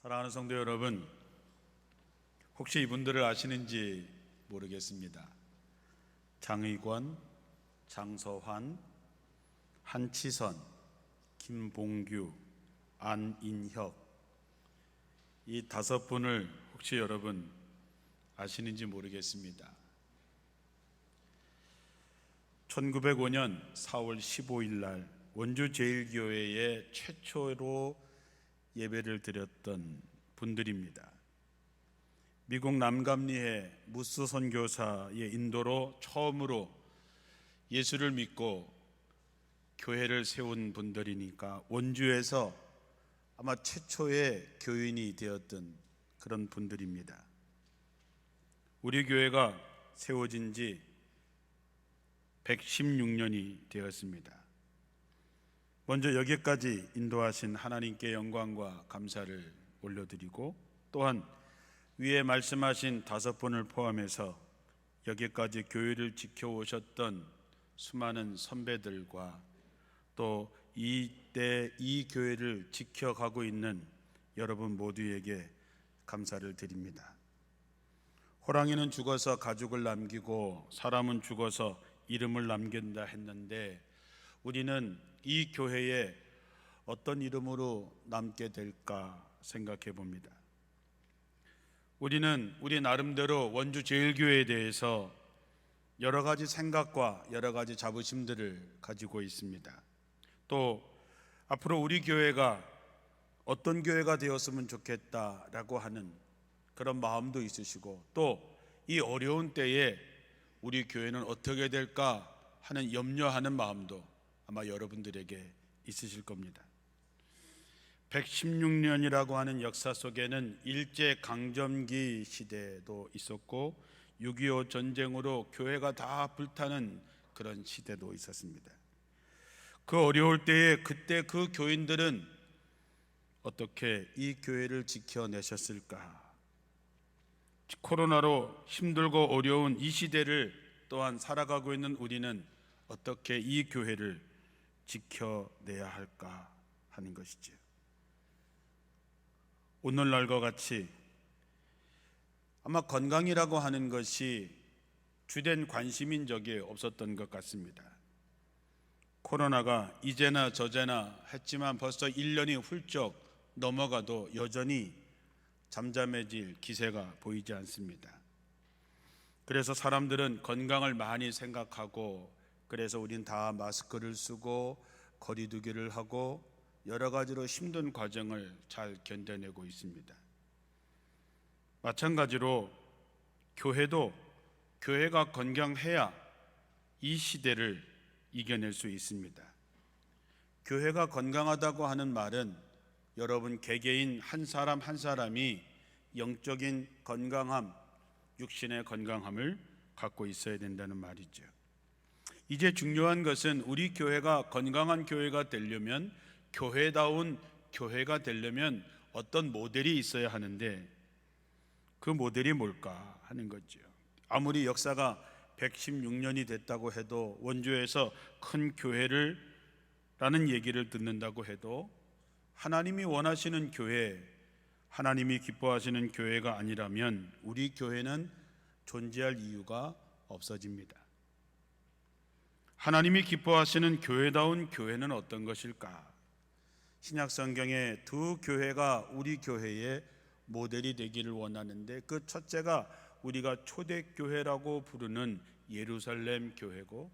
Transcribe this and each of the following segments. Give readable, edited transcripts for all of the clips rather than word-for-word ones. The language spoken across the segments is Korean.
사랑하는 성도 여러분, 혹시 이분들을 아시는지 모르겠습니다. 장의권, 장서환, 한치선, 김봉규, 안인혁, 이 5분을 혹시 여러분 아시는지 모르겠습니다. 1905년 4월 15일 날 원주제일교회에 최초로 예배를 드렸던 분들입니다. 미국 남감리의 무스 선교사의 인도로 처음으로 예수를 믿고 교회를 세운 분들이니까 원주에서 아마 최초의 교인이 되었던 그런 분들입니다. 우리 교회가 세워진 지 116년이 되었습니다. 먼저 여기까지 인도하신 하나님께 영광과 감사를 올려드리고, 또한 위에 말씀하신 5분을 포함해서 여기까지 교회를 지켜오셨던 수많은 선배들과 또 이때 이 교회를 지켜가고 있는 여러분 모두에게 감사를 드립니다. 호랑이는 죽어서 가죽을 남기고 사람은 죽어서 이름을 남긴다 했는데, 우리는 이 교회에 어떤 이름으로 남게 될까 생각해 봅니다. 우리는 우리 나름대로 원주제일교회에 대해서 여러 가지 생각과 여러 가지 자부심들을 가지고 있습니다. 또 앞으로 우리 교회가 어떤 교회가 되었으면 좋겠다라고 하는 그런 마음도 있으시고, 또 이 어려운 때에 우리 교회는 어떻게 될까 하는 염려하는 마음도 아마 여러분들에게 있으실 겁니다. 116년이라고 하는 역사 속에는 일제강점기 시대도 있었고 6.25 전쟁으로 교회가 다 불타는 그런 시대도 있었습니다. 그 어려울 때에 그때 그 교인들은 어떻게 이 교회를 지켜내셨을까? 코로나로 힘들고 어려운 이 시대를 또한 살아가고 있는 우리는 어떻게 이 교회를 지켜내야 할까 하는 것이죠. 오늘날과 같이 아마 건강이라고 하는 것이 주된 관심인 적이 없었던 것 같습니다. 코로나가 이제나 저제나 했지만 벌써 1년이 훌쩍 넘어가도 여전히 잠잠해질 기세가 보이지 않습니다. 그래서 사람들은 건강을 많이 생각하고, 그래서 우린 다 마스크를 쓰고 거리 두기를 하고 여러 가지로 힘든 과정을 잘 견뎌내고 있습니다. 마찬가지로 교회가 건강해야 이 시대를 이겨낼 수 있습니다. 교회가 건강하다고 하는 말은 여러분 개개인 한 사람 한 사람이 영적인 건강함, 육신의 건강함을 갖고 있어야 된다는 말이죠. 이제 중요한 것은 우리 교회가 건강한 교회가 되려면, 교회다운 교회가 되려면 어떤 모델이 있어야 하는데, 그 모델이 뭘까 하는 거죠. 아무리 역사가 116년이 됐다고 해도, 원주에서 큰 교회를 라는 얘기를 듣는다고 해도 하나님이 원하시는 교회, 하나님이 기뻐하시는 교회가 아니라면 우리 교회는 존재할 이유가 없어집니다. 하나님이 기뻐하시는 교회다운 교회는 어떤 것일까? 신약 성경에 두 교회가 우리 교회의 모델이 되기를 원하는데, 그 첫째가 우리가 초대교회라고 부르는 예루살렘 교회고,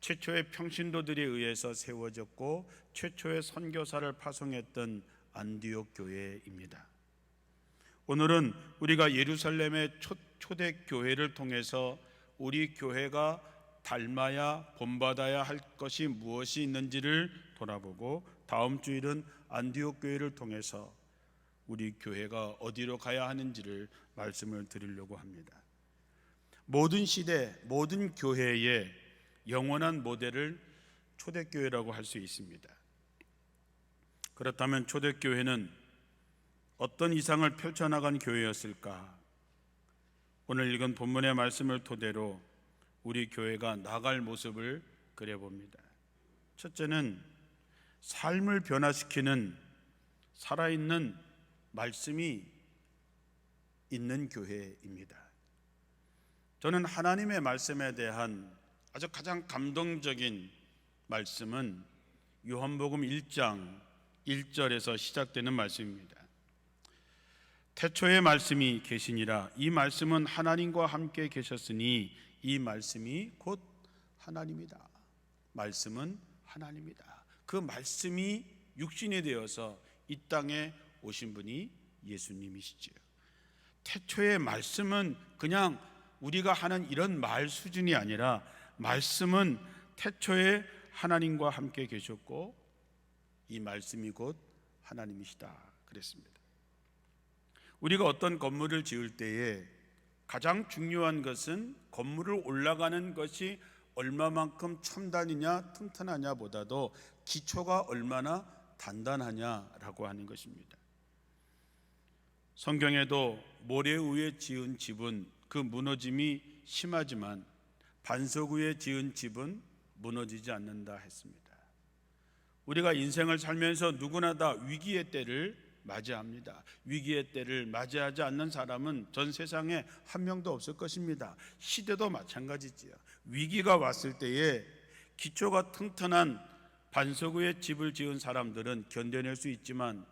최초의 평신도들에 의해서 세워졌고 최초의 선교사를 파송했던 안디옥 교회입니다. 오늘은 우리가 예루살렘의 초대교회를 통해서 우리 교회가 닮아야 본받아야 할 것이 무엇이 있는지를 돌아보고, 다음 주일은 안디옥 교회를 통해서 우리 교회가 어디로 가야 하는지를 말씀을 드리려고 합니다. 모든 시대, 모든 교회의 영원한 모델을 초대교회라고 할 수 있습니다. 그렇다면 초대교회는 어떤 이상을 펼쳐나간 교회였을까? 오늘 읽은 본문의 말씀을 토대로 우리 교회가 나갈 모습을 그려봅니다. 첫째는 삶을 변화시키는 살아있는 말씀이 있는 교회입니다. 저는 하나님의 말씀에 대한 아주 가장 감동적인 말씀은 요한복음 1장 1절에서 시작되는 말씀입니다. 태초에 말씀이 계시니라. 이 말씀은 하나님과 함께 계셨으니 이 말씀이 곧 하나님이다. 말씀은 하나님이다. 그 말씀이 육신이 되어서 이 땅에 오신 분이 예수님이시지요. 태초의 말씀은 그냥 우리가 하는 이런 말 수준이 아니라 말씀은 태초에 하나님과 함께 계셨고 이 말씀이 곧 하나님이시다 그랬습니다. 우리가 어떤 건물을 지을 때에 가장 중요한 것은 건물을 올라가는 것이 얼마만큼 첨단이냐 튼튼하냐 보다도 기초가 얼마나 단단하냐라고 하는 것입니다. 성경에도 모래 위에 지은 집은 그 무너짐이 심하지만 반석 위에 지은 집은 무너지지 않는다 했습니다. 우리가 인생을 살면서 누구나 다 위기의 때를 맞이합니다. 위기의 때를 맞이하지 않는 사람은 전 세상에 한 명도 없을 것입니다. 시대도 마찬가지지요. 위기가 왔을 때에 기초가 튼튼한 반석 위에 집을 지은 사람들은 견뎌낼 수 있지만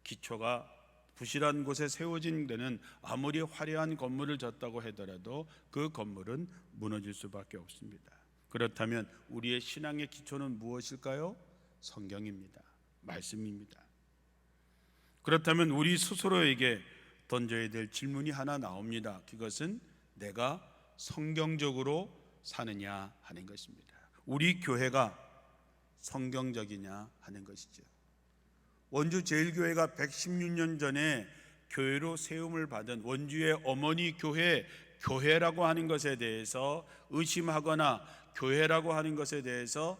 기초가 부실한 곳에 세워진 데는 아무리 화려한 건물을 졌다고 하더라도 그 건물은 무너질 수밖에 없습니다. 그렇다면 우리의 신앙의 기초는 무엇일까요? 성경입니다. 말씀입니다. 그렇다면 우리 스스로에게 던져야 될 질문이 하나 나옵니다. 그것은 내가 성경적으로 사느냐 하는 것입니다. 우리 교회가 성경적이냐 하는 것이죠. 원주 제일교회가 116년 전에 교회로 세움을 받은 원주의 어머니 교회라고 하는 것에 대해서 의심하거나 교회라고 하는 것에 대해서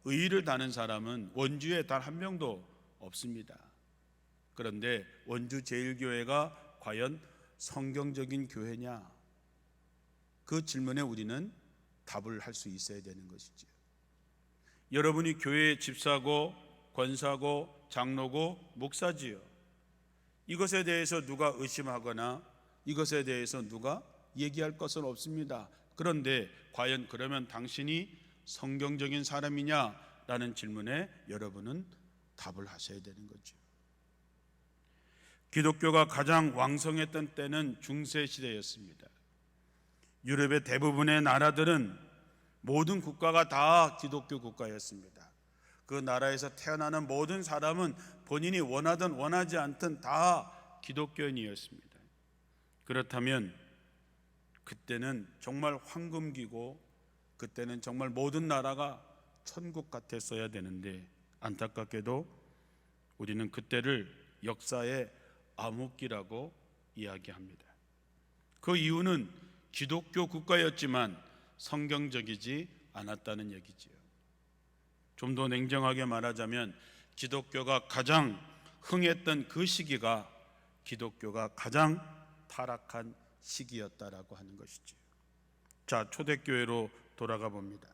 의의를 다는 사람은 원주에 단 한 명도 없습니다. 그런데 원주 제일교회가 과연 성경적인 교회냐? 그 질문에 우리는 답을 할 수 있어야 되는 것이죠. 여러분이 교회의 집사고 권사고 장로고 목사지요. 이것에 대해서 누가 의심하거나 이것에 대해서 누가 얘기할 것은 없습니다. 그런데 과연 그러면 당신이 성경적인 사람이냐라는 질문에 여러분은 답을 하셔야 되는 거죠. 기독교가 가장 왕성했던 때는 중세 시대였습니다. 유럽의 대부분의 나라들은 모든 국가가 다 기독교 국가였습니다. 그 나라에서 태어나는 모든 사람은 본인이 원하든 원하지 않든 다 기독교인이었습니다. 그렇다면 그때는 정말 황금기고 그때는 정말 모든 나라가 천국 같았어야 되는데 안타깝게도 우리는 그때를 역사의 암흑기라고 이야기합니다. 그 이유는 기독교 국가였지만 성경적이지 않았다는 얘기지요. 좀 더 냉정하게 말하자면 기독교가 가장 흥했던 그 시기가 기독교가 가장 타락한 시기였다라고 하는 것이지요. 자, 초대교회로 돌아가 봅니다.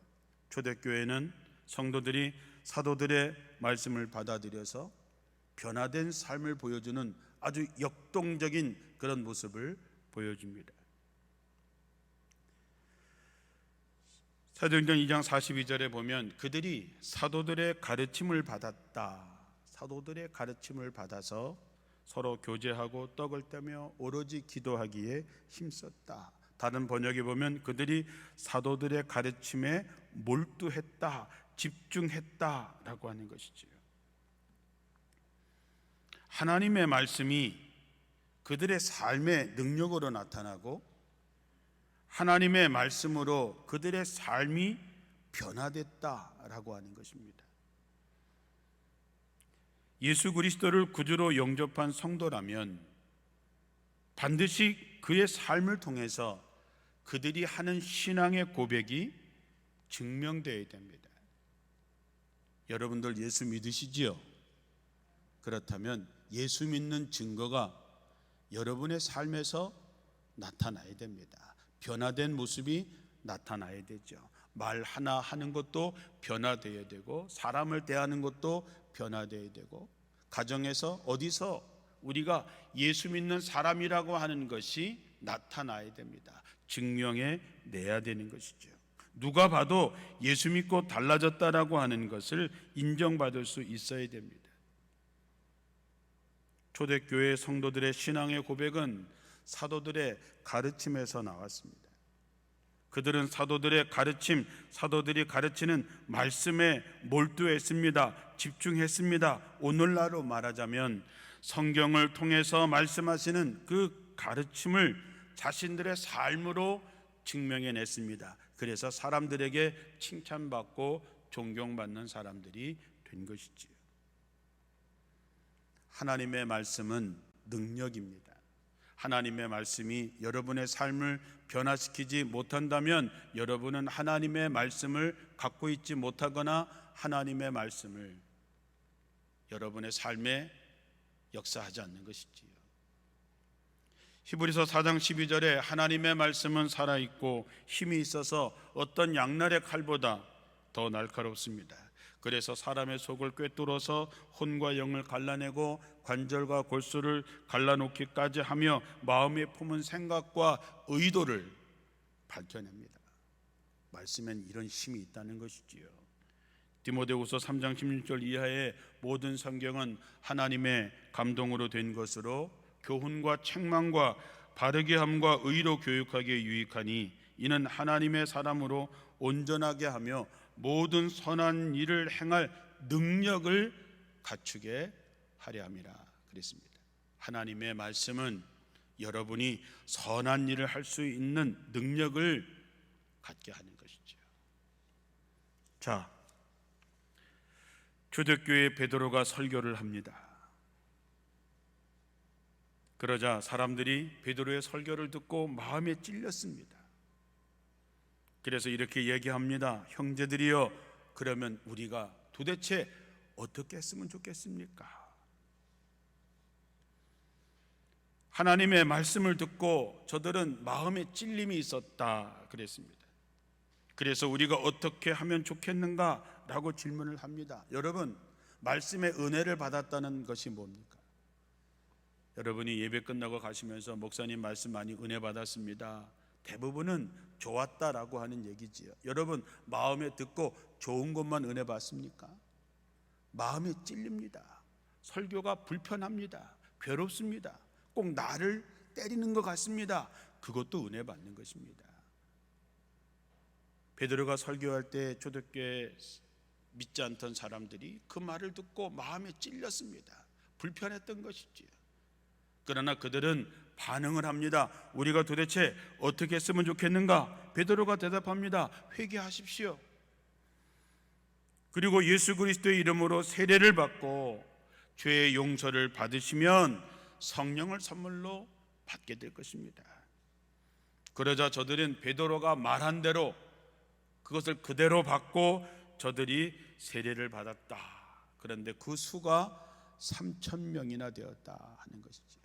초대교회는 성도들이 사도들의 말씀을 받아들여서 변화된 삶을 보여주는 아주 역동적인 그런 모습을 보여줍니다. 사도행전 2장 42절에 보면 그들이 사도들의 가르침을 받았다. 사도들의 가르침을 받아서 서로 교제하고 떡을 떼며 오로지 기도하기에 힘썼다. 다른 번역에 보면 그들이 사도들의 가르침에 몰두했다, 집중했다라고 하는 것이지요. 하나님의 말씀이 그들의 삶의 능력으로 나타나고 하나님의 말씀으로 그들의 삶이 변화됐다라고 하는 것입니다. 예수 그리스도를 구주로 영접한 성도라면 반드시 그의 삶을 통해서 그들이 하는 신앙의 고백이 증명되어야 됩니다. 여러분들 예수 믿으시지요? 그렇다면 예수 믿는 증거가 여러분의 삶에서 나타나야 됩니다. 변화된 모습이 나타나야 되죠. 말 하나 하는 것도 변화되어야 되고 사람을 대하는 것도 변화되어야 되고 가정에서 어디서 우리가 예수 믿는 사람이라고 하는 것이 나타나야 됩니다. 증명해 내야 되는 것이죠. 누가 봐도 예수 믿고 달라졌다라고 하는 것을 인정받을 수 있어야 됩니다. 초대교회 성도들의 신앙의 고백은 사도들의 가르침에서 나왔습니다. 그들은 사도들의 가르침, 사도들이 가르치는 말씀에 몰두했습니다. 집중했습니다. 오늘날로 말하자면 성경을 통해서 말씀하시는 그 가르침을 자신들의 삶으로 증명해냈습니다. 그래서 사람들에게 칭찬받고 존경받는 사람들이 된 것이지요. 하나님의 말씀은 능력입니다. 하나님의 말씀이 여러분의 삶을 변화시키지 못한다면 여러분은 하나님의 말씀을 갖고 있지 못하거나 하나님의 말씀을 여러분의 삶에 역사하지 않는 것이지요. 히브리서 4장 12절에 하나님의 말씀은 살아있고 힘이 있어서 어떤 양날의 칼보다 더 날카롭습니다. 그래서 사람의 속을 꿰뚫어서 혼과 영을 갈라내고 관절과 골수를 갈라놓기까지 하며 마음에 품은 생각과 의도를 밝혀냅니다. 말씀엔 이런 힘이 있다는 것이지요. 디모데후서 3장 16절 이하의 모든 성경은 하나님의 감동으로 된 것으로 교훈과 책망과 바르게 함과 의로 교육하기에 유익하니 이는 하나님의 사람으로 온전하게 하며 모든 선한 일을 행할 능력을 갖추게 하려 함이라 그랬습니다. 하나님의 말씀은 여러분이 선한 일을 할 수 있는 능력을 갖게 하는 것이죠. 자, 초대교회 베드로가 설교를 합니다. 그러자 사람들이 베드로의 설교를 듣고 마음에 찔렸습니다. 그래서 이렇게 얘기합니다. 형제들이여, 그러면 우리가 도대체 어떻게 했으면 좋겠습니까? 하나님의 말씀을 듣고 저들은 마음에 찔림이 있었다 그랬습니다. 그래서 우리가 어떻게 하면 좋겠는가? 라고 질문을 합니다. 여러분, 말씀의 은혜를 받았다는 것이 뭡니까? 여러분이 예배 끝나고 가시면서 목사님 말씀 많이 은혜 받았습니다. 대부분은 좋았다라고 하는 얘기지요. 여러분, 마음에 듣고 좋은 것만 은혜 받습니까? 마음이 찔립니다. 설교가 불편합니다. 괴롭습니다. 꼭 나를 때리는 것 같습니다. 그것도 은혜 받는 것입니다. 베드로가 설교할 때 초대교회 믿지 않던 사람들이 그 말을 듣고 마음에 찔렸습니다. 불편했던 것이지요. 그러나 그들은 반응을 합니다. 우리가 도대체 어떻게 했으면 좋겠는가? 베드로가 대답합니다. 회개하십시오. 그리고 예수 그리스도의 이름으로 세례를 받고 죄의 용서를 받으시면 성령을 선물로 받게 될 것입니다. 그러자 저들은 베드로가 말한 대로 그것을 그대로 받고 저들이 세례를 받았다. 그런데 그 수가 3,000명이나 되었다 하는 것이죠.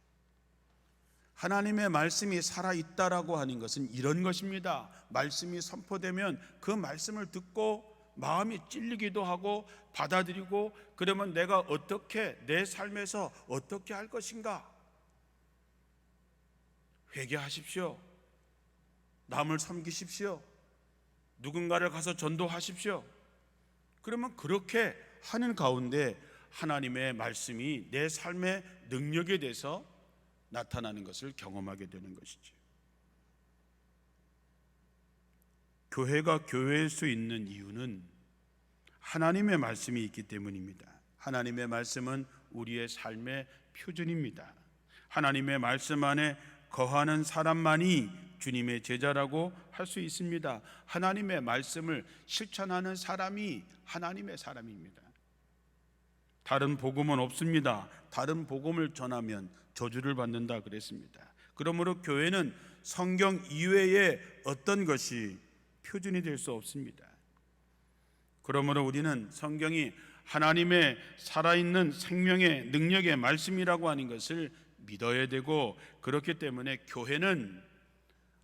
하나님의 말씀이 살아있다라고 하는 것은 이런 것입니다. 말씀이 선포되면 그 말씀을 듣고 마음이 찔리기도 하고 받아들이고, 그러면 내가 어떻게 내 삶에서 어떻게 할 것인가? 회개하십시오. 남을 섬기십시오. 누군가를 가서 전도하십시오. 그러면 그렇게 하는 가운데 하나님의 말씀이 내 삶의 능력에 대해서 나타나는 것을 경험하게 되는 것이죠. 교회가 교회일 수 있는 이유는 하나님의 말씀이 있기 때문입니다. 하나님의 말씀은 우리의 삶의 표준입니다. 하나님의 말씀 안에 거하는 사람만이 주님의 제자라고 할 수 있습니다. 하나님의 말씀을 실천하는 사람이 하나님의 사람입니다. 다른 복음은 없습니다. 다른 복음을 전하면 저주를 받는다 그랬습니다. 그러므로 교회는 성경 이외의 어떤 것이 표준이 될 수 없습니다. 그러므로 우리는 성경이 하나님의 살아있는 생명의 능력의 말씀이라고 하는 것을 믿어야 되고, 그렇기 때문에 교회는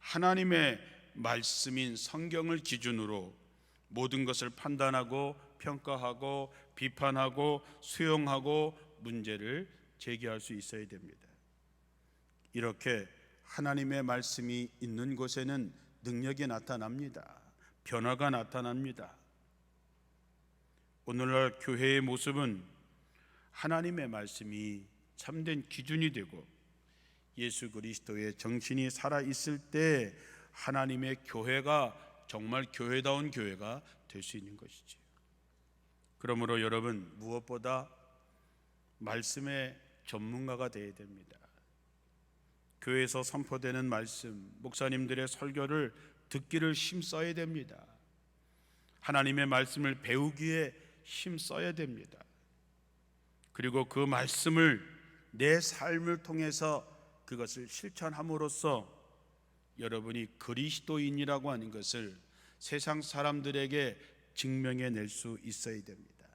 하나님의 말씀인 성경을 기준으로 모든 것을 판단하고 평가하고 비판하고 수용하고 문제를 제기할 수 있어야 됩니다. 이렇게 하나님의 말씀이 있는 곳에는 능력이 나타납니다. 변화가 나타납니다. 오늘날 교회의 모습은 하나님의 말씀이 참된 기준이 되고 예수 그리스도의 정신이 살아있을 때 하나님의 교회가 정말 교회다운 교회가 될 수 있는 것이지요. 그러므로 여러분, 무엇보다 말씀의 전문가가 되어야 됩니다. 교회에서 선포되는 말씀, 목사님들의 설교를 듣기를 힘써야 됩니다. 하나님의 말씀을 배우기에 힘써야 됩니다. 그리고 그 말씀을 내 삶을 통해서 그것을 실천함으로써 여러분이 그리스도인이라고 하는 것을 세상 사람들에게 증명해낼 수 있어야 됩니다.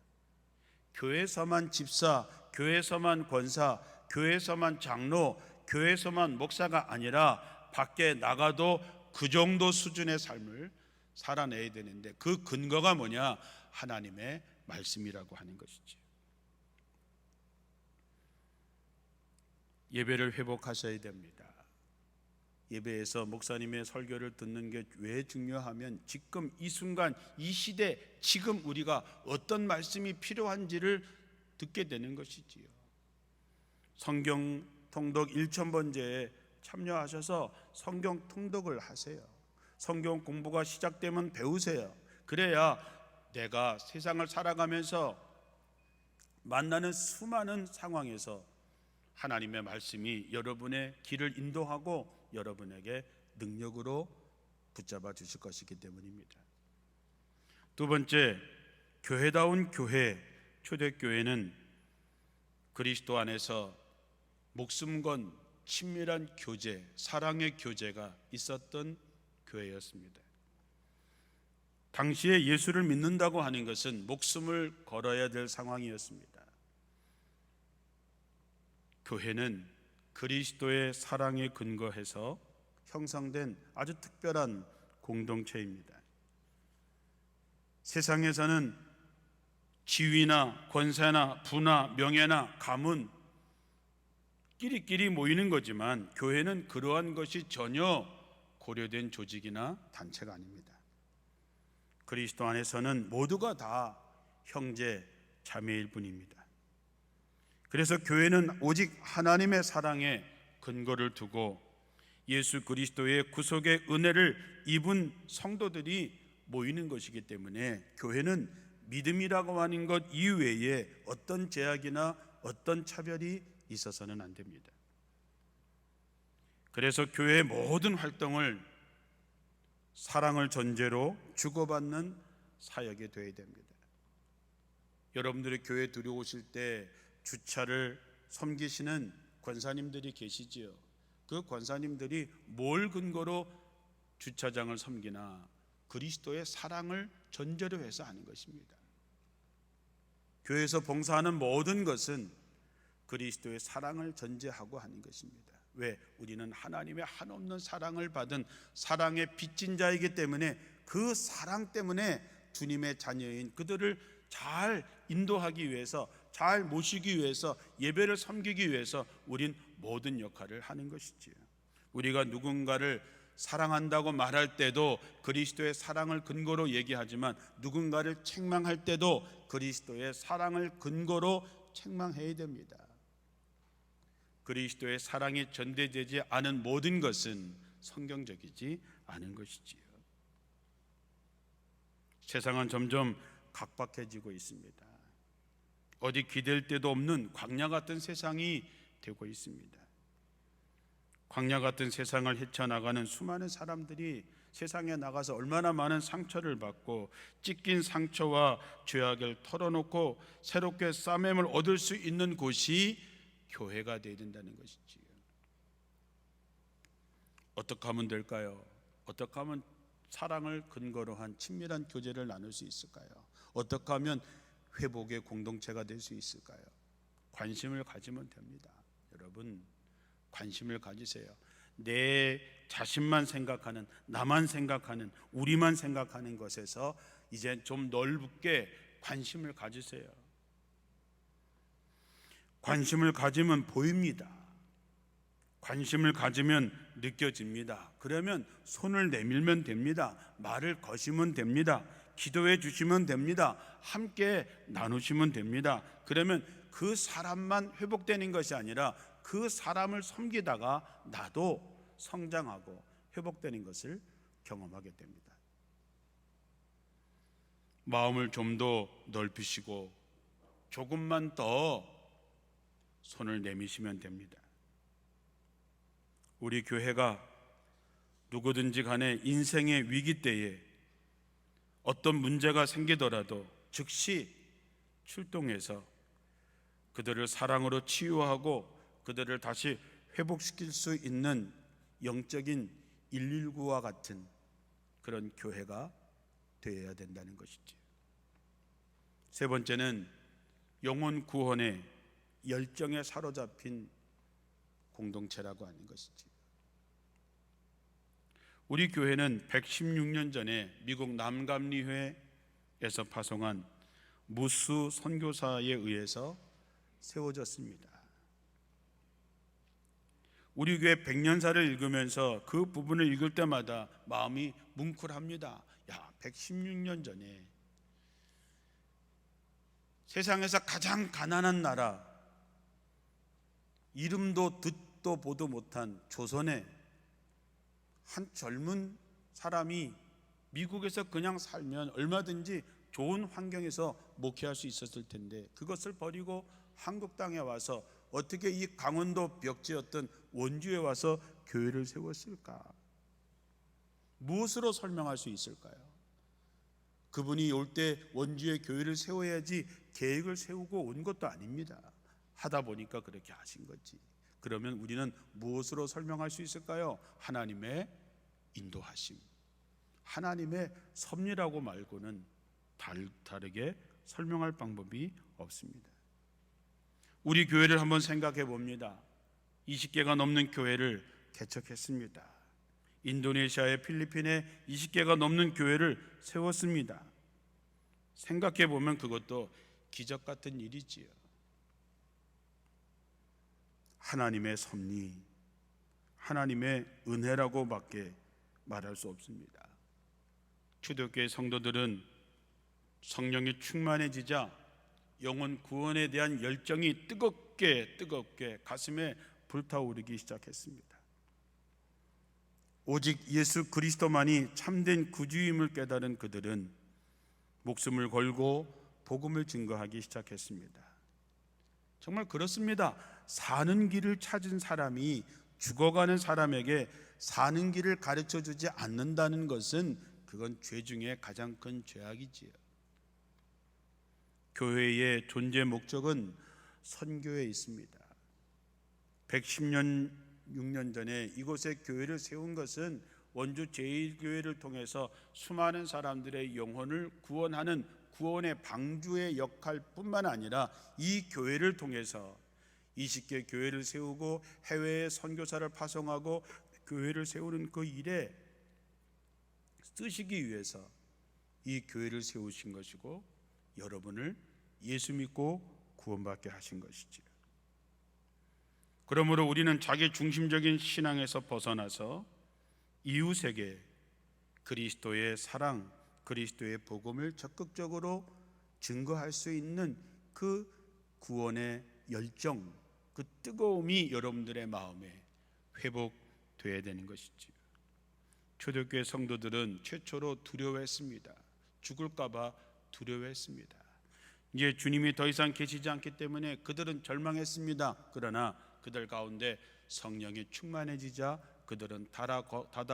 교회에서만 집사, 교회에서만 권사, 교회에서만 장로, 교회에서만 목사가 아니라 밖에 나가도 그 정도 수준의 삶을 살아내야 되는데, 그 근거가 뭐냐? 하나님의 말씀이라고 하는 것이죠. 예배를 회복하셔야 됩니다. 예배에서 목사님의 설교를 듣는 게 왜 중요하면 지금 이 순간 이 시대 지금 우리가 어떤 말씀이 필요한지를 듣게 되는 것이지요. 성경 통독 1000번째에 참여하셔서 성경 통독을 하세요. 성경 공부가 시작되면 배우세요. 그래야 내가 세상을 살아가면서 만나는 수많은 상황에서 하나님의 말씀이 여러분의 길을 인도하고 여러분에게 능력으로 붙잡아 주실 것이기 때문입니다. 두 번째, 교회다운 교회, 초대교회는 그리스도 안에서 목숨 건 친밀한 교제, 사랑의 교제가 있었던 교회였습니다. 당시에 예수를 믿는다고 하는 것은 목숨을 걸어야 될 상황이었습니다. 교회는 그리스도의 사랑에 근거해서 형성된 아주 특별한 공동체입니다. 세상에서는 지위나 권세나 부나 명예나 가문 끼리끼리 모이는 거지만 교회는 그러한 것이 전혀 고려된 조직이나 단체가 아닙니다. 그리스도 안에서는 모두가 다 형제 자매일 뿐입니다. 그래서 교회는 오직 하나님의 사랑에 근거를 두고 예수 그리스도의 구속의 은혜를 입은 성도들이 모이는 것이기 때문에 교회는 믿음이라고 하는 것 이외에 어떤 제약이나 어떤 차별이 있어서는 안 됩니다. 그래서 교회의 모든 활동을 사랑을 전제로 주고받는 사역이 되어야 됩니다. 여러분들이 교회에 들어오실 때 주차를 섬기시는 권사님들이 계시지요. 그 권사님들이 뭘 근거로 주차장을 섬기나? 그리스도의 사랑을 전제로 해서 하는 것입니다. 교회에서 봉사하는 모든 것은 그리스도의 사랑을 전제하고 하는 것입니다. 왜? 우리는 하나님의 한없는 사랑을 받은 사랑의 빚진 자이기 때문에 그 사랑 때문에 주님의 자녀인 그들을 잘 인도하기 위해서, 잘 모시기 위해서, 예배를 섬기기 위해서 우린 모든 역할을 하는 것이지요. 우리가 누군가를 사랑한다고 말할 때도 그리스도의 사랑을 근거로 얘기하지만 누군가를 책망할 때도 그리스도의 사랑을 근거로 책망해야 됩니다. 그리스도의 사랑이 전달되지 않은 모든 것은 성경적이지 않은 것이지요. 세상은 점점 각박해지고 있습니다. 어디 기댈 데도 없는 광야 같은 세상이 되고 있습니다. 광야 같은 세상을 헤쳐나가는 수많은 사람들이 세상에 나가서 얼마나 많은 상처를 받고 찢긴 상처와 죄악을 털어놓고 새롭게 싸매을 얻을 수 있는 곳이 교회가 되어야 된다는 것이지요. 어떻게 하면 될까요? 어떻게 하면 사랑을 근거로 한 친밀한 교제를 나눌 수 있을까요? 어떻게 하면 회복의 공동체가 될 수 있을까요? 관심을 가지면 됩니다. 여러분, 관심을 가지세요. 내 자신만 생각하는, 나만 생각하는, 우리만 생각하는 것에서 이제 좀 넓게 관심을 가지세요. 관심을 가지면 보입니다. 관심을 가지면 느껴집니다. 그러면 손을 내밀면 됩니다. 말을 거시면 됩니다. 기도해 주시면 됩니다. 함께 나누시면 됩니다. 그러면 그 사람만 회복되는 것이 아니라 그 사람을 섬기다가 나도 성장하고 회복되는 것을 경험하게 됩니다. 마음을 좀 더 넓히시고 조금만 더 손을 내미시면 됩니다. 우리 교회가 누구든지 간에 인생의 위기 때에 어떤 문제가 생기더라도 즉시 출동해서 그들을 사랑으로 치유하고 그들을 다시 회복시킬 수 있는 영적인 119와 같은 그런 교회가 되어야 된다는 것이죠. 세 번째는 영혼 구원의 열정에 사로잡힌 공동체라고 하는 것이지. 우리 교회는 116년 전에 미국 남감리회에서 파송한 무수 선교사에 의해서 세워졌습니다. 우리 교회 100년사를 읽으면서 그 부분을 읽을 때마다 마음이 뭉클합니다. 116년 전에 세상에서 가장 가난한 나라, 이름도 듣도 보도 못한 조선의 한 젊은 사람이 미국에서 그냥 살면 얼마든지 좋은 환경에서 목회할 수 있었을 텐데 그것을 버리고 한국 땅에 와서 어떻게 이 강원도 벽지였던 원주에 와서 교회를 세웠을까? 무엇으로 설명할 수 있을까요? 그분이 올 때 원주에 교회를 세워야지 계획을 세우고 온 것도 아닙니다. 하다 보니까 그렇게 하신 거지. 그러면 우리는 무엇으로 설명할 수 있을까요? 하나님의 인도하심, 하나님의 섭리라고 말고는 다르게 설명할 방법이 없습니다. 우리 교회를 한번 생각해 봅니다. 20개가 넘는 교회를 개척했습니다. 인도네시아의 필리핀에 20개가 넘는 교회를 세웠습니다. 생각해 보면 그것도 기적 같은 일이지요. 하나님의 섭리, 하나님의 은혜라고밖에 말할 수 없습니다. 초대교회 성도들은 성령이 충만해지자 영혼 구원에 대한 열정이 뜨겁게 가슴에 불타오르기 시작했습니다. 오직 예수 그리스도만이 참된 구주임을 깨달은 그들은 목숨을 걸고 복음을 증거하기 시작했습니다. 정말 그렇습니다. 사는 길을 찾은 사람이 죽어가는 사람에게 사는 길을 가르쳐 주지 않는다는 것은 그건 죄 중에 가장 큰 죄악이지요. 교회의 존재 목적은 선교에 있습니다. 116년 전에 이곳에 교회를 세운 것은 원주 제1교회를 통해서 수많은 사람들의 영혼을 구원하는 구원의 방주의 역할뿐만 아니라 이 교회를 통해서 20개 교회를 세우고 해외에 선교사를 파송하고 교회를 세우는 그 일에 쓰시기 위해서 이 교회를 세우신 것이고 여러분을 예수 믿고 구원받게 하신 것이지요. 그러므로 우리는 자기 중심적인 신앙에서 벗어나서 이웃에게 그리스도의 사랑, 그리스도의 복음을 적극적으로 증거할 수 있는 그 구원의 열정, 그 뜨거움이 여러분들의 마음에 회복되어야 되는 것이지요. 초대교회 성도들은 최초로 두려워했습니다. 죽을까봐 두려워했습니다. 이제 주님이 더 이상 계시지 않기 때문에 그들은 절망했습니다. 그러나 그들 가운데 성령이 충만해지자 그들은 닫아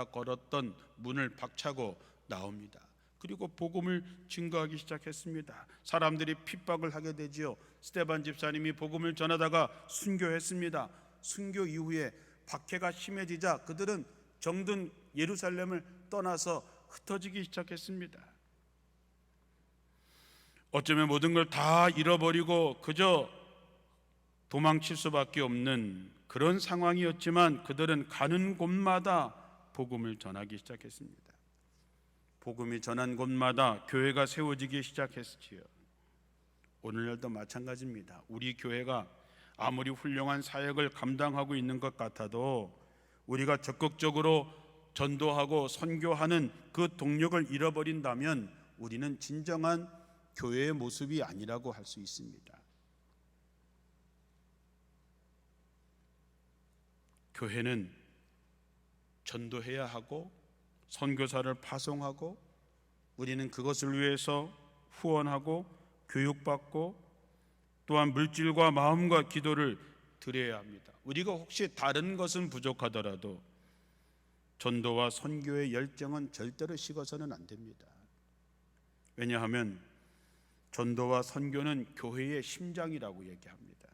걸었던 문을 박차고 나옵니다. 그리고 복음을 증거하기 시작했습니다. 사람들이 핍박을 하게 되지요. 스데반 집사님이 복음을 전하다가 순교했습니다. 순교 이후에 박해가 심해지자 그들은 정든 예루살렘을 떠나서 흩어지기 시작했습니다. 어쩌면 모든 걸 다 잃어버리고 그저 도망칠 수밖에 없는 그런 상황이었지만 그들은 가는 곳마다 복음을 전하기 시작했습니다. 복음이 전한 곳마다 교회가 세워지기 시작했지요. 오늘날도 마찬가지입니다. 우리 교회가 아무리 훌륭한 사역을 감당하고 있는 것 같아도 우리가 적극적으로 전도하고 선교하는 그 동력을 잃어버린다면 우리는 진정한 교회의 모습이 아니라고 할 수 있습니다. 교회는 전도해야 하고 선교사를 파송하고 우리는 그것을 위해서 후원하고 교육받고 또한 물질과 마음과 기도를 드려야 합니다. 우리가 혹시 다른 것은 부족하더라도 전도와 선교의 열정은 절대로 식어서는 안 됩니다. 왜냐하면 전도와 선교는 교회의 심장이라고 얘기합니다.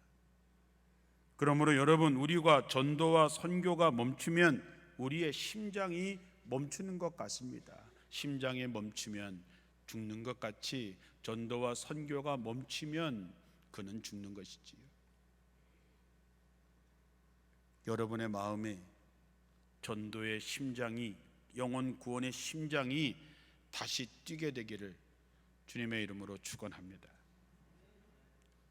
그러므로 여러분, 우리가 전도와 선교가 멈추면 우리의 심장이 멈추는 것 같습니다. 심장이 멈추면 죽는 것 같이 전도와 선교가 멈추면 그는 죽는 것이지요. 여러분의 마음에 전도의 심장이, 영혼 구원의 심장이 다시 뛰게 되기를 주님의 이름으로 축원합니다.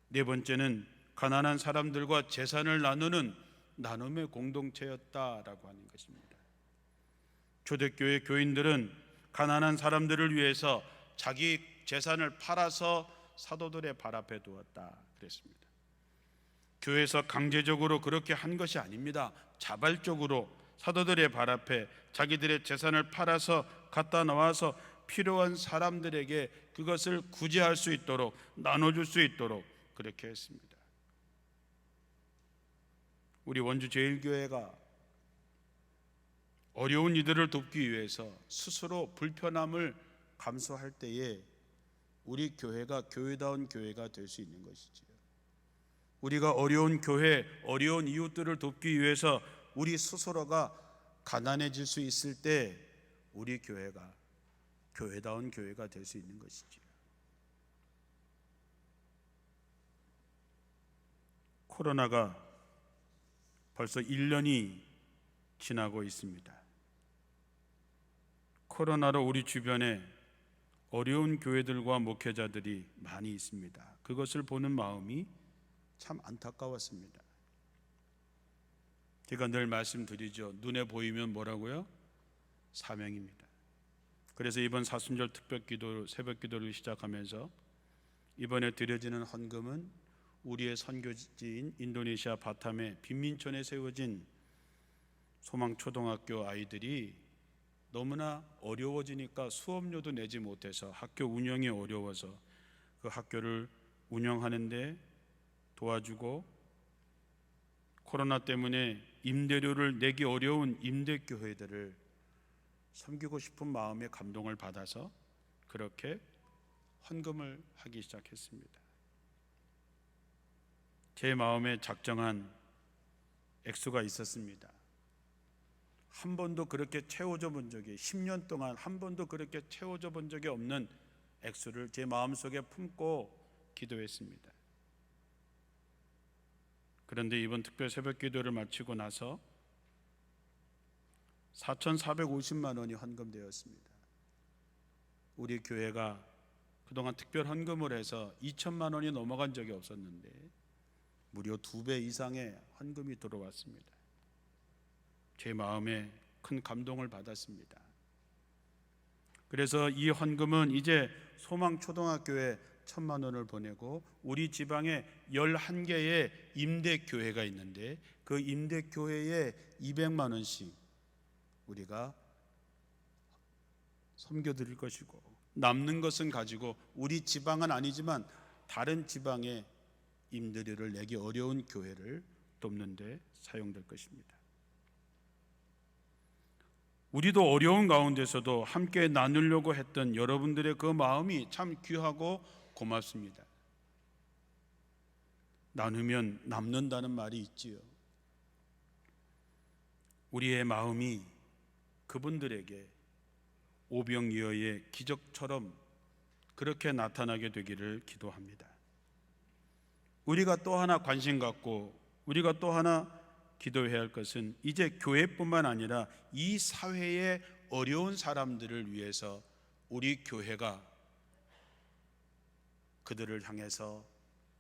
네 번째는 가난한 사람들과 재산을 나누는 나눔의 공동체였다라고 하는 것입니다. 초대교회 교인들은 가난한 사람들을 위해서 자기 재산을 팔아서 사도들의 발 앞에 두었다 그랬습니다. 교회에서 강제적으로 그렇게 한 것이 아닙니다. 자발적으로 사도들의 발 앞에 자기들의 재산을 팔아서 갖다 놓아서 필요한 사람들에게 그것을 구제할 수 있도록 나눠줄 수 있도록 그렇게 했습니다. 우리 원주제일교회가 어려운 이들을 돕기 위해서 스스로 불편함을 감수할 때에 우리 교회가 교회다운 교회가 될 수 있는 것이지요. 우리가 어려운 교회, 어려운 이웃들을 돕기 위해서 우리 스스로가 가난해질 수 있을 때 우리 교회가 교회다운 교회가 될 수 있는 것이지요. 코로나가 벌써 1년이 지나고 있습니다. 코로나로 우리 주변에 어려운 교회들과 목회자들이 많이 있습니다. 그것을 보는 마음이 참 안타까웠습니다. 제가 늘 말씀드리죠. 눈에 보이면 뭐라고요? 사명입니다. 그래서 이번 사순절 특별기도 새벽기도를 시작하면서 이번에 드려지는 헌금은 우리의 선교지인 인도네시아 바탐의 빈민촌에 세워진 소망초등학교 아이들이 너무나 어려워지니까 수업료도 내지 못해서 학교 운영이 어려워서 그 학교를 운영하는데 도와주고 코로나 때문에 임대료를 내기 어려운 임대교회들을 섬기고 싶은 마음에 감동을 받아서 그렇게 헌금을 하기 시작했습니다. 제 마음에 작정한 액수가 있었습니다. 한 번도 그렇게 채워져 본 적이 10년 동안 한 번도 그렇게 채워져 본 적이 없는 액수를 제 마음속에 품고 기도했습니다. 그런데 이번 특별 새벽 기도를 마치고 나서 4,450만 원이 헌금되었습니다. 우리 교회가 그동안 특별 헌금을 해서 2천만 원이 넘어간 적이 없었는데 무려 2배 이상의 헌금이 들어왔습니다. 제 마음에 큰 감동을 받았습니다. 그래서 이 헌금은 이제 소망초등학교에 1,000만 원을 보내고 우리 지방에 11개의 임대교회가 있는데 그 임대교회에 200만 원씩 우리가 섬겨드릴 것이고 남는 것은 가지고 우리 지방은 아니지만 다른 지방에 임대료를 내기 어려운 교회를 돕는 데 사용될 것입니다. 우리도 어려운 가운데서도 함께 나누려고 했던 여러분들의 그 마음이 참 귀하고 고맙습니다. 나누면 남는다는 말이 있지요. 우리의 마음이 그분들에게 오병이어의 기적처럼 그렇게 나타나게 되기를 기도합니다. 우리가 또 하나 관심 갖고 우리가 또 하나 기도해야 할 것은 이제 교회뿐만 아니라 이 사회의 어려운 사람들을 위해서 우리 교회가 그들을 향해서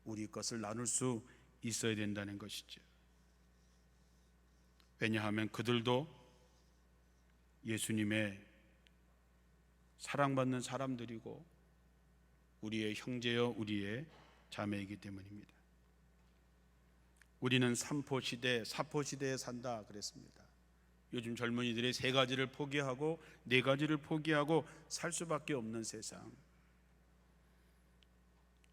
우리 것을 나눌 수 있어야 된다는 것이죠. 왜냐하면 그들도 예수님의 사랑받는 사람들이고 우리의 형제여 우리의 자매이기 때문입니다. 우리는 삼포시대, 사포시대에 산다 그랬습니다. 요즘 젊은이들이 세 가지를 포기하고 네 가지를 포기하고 살 수밖에 없는 세상,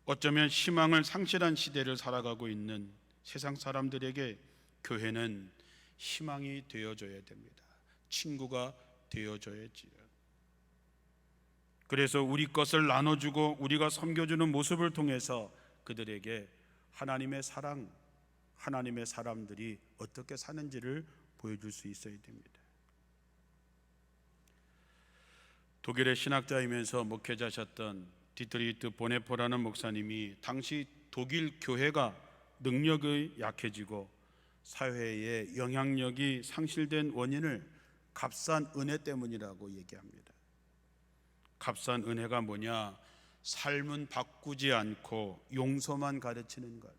어쩌면 희망을 상실한 시대를 살아가고 있는 세상 사람들에게 교회는 희망이 되어줘야 됩니다. 친구가 되어줘야지요. 그래서 우리 것을 나눠주고 우리가 섬겨주는 모습을 통해서 그들에게 하나님의 사랑, 하나님의 사람들이 어떻게 사는지를 보여줄 수 있어야 됩니다. 독일의 신학자이면서 목회자셨던 디트리히트 보네포라는 목사님이 당시 독일 교회가 능력이 약해지고 사회의 영향력이 상실된 원인을 값싼 은혜 때문이라고 얘기합니다. 값싼 은혜가 뭐냐? 삶은 바꾸지 않고 용서만 가르치는 것,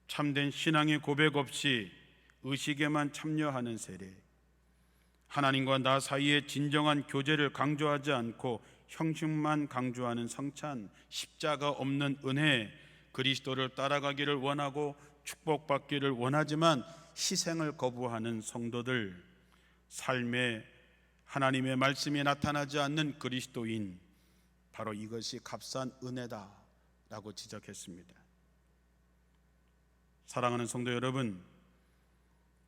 참된 신앙의 고백 없이 의식에만 참여하는 세례, 하나님과 나 사이의 진정한 교제를 강조하지 않고 형식만 강조하는 성찬, 십자가 없는 은혜, 그리스도를 따라가기를 원하고 축복받기를 원하지만 희생을 거부하는 성도들, 삶에 하나님의 말씀이 나타나지 않는 그리스도인, 바로 이것이 값싼 은혜다라고 지적했습니다. 사랑하는 성도 여러분,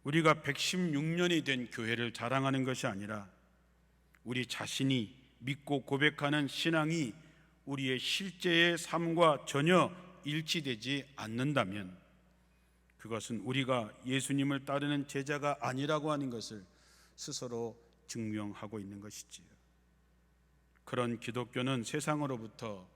우리가 116년이 된 교회를 자랑하는 것이 아니라 우리 자신이 믿고 고백하는 신앙이 우리의 실제의 삶과 전혀 일치되지 않는다면 그것은 우리가 예수님을 따르는 제자가 아니라고 하는 것을 스스로 증명하고 있는 것이지요. 그런 기독교는 세상으로부터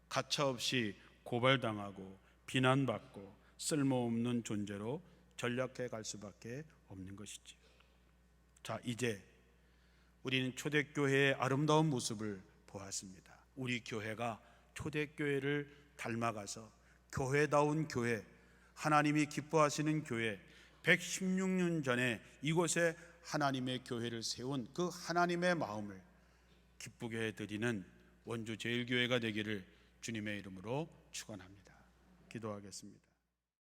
가차없이 고발당하고 비난받고 쓸모없는 존재로 전락해 갈 수밖에 없는 것이지요. 자, 이제 우리는 초대교회의 아름다운 모습을 보았습니다. 우리 교회가 초대교회를 닮아가서 교회다운 교회, 하나님이 기뻐하시는 교회, 116년 전에 이곳에 하나님의 교회를 세운 그 하나님의 마음을 기쁘게 해드리는 원주 제일교회가 되기를 주님의 이름으로 축원합니다. 기도하겠습니다.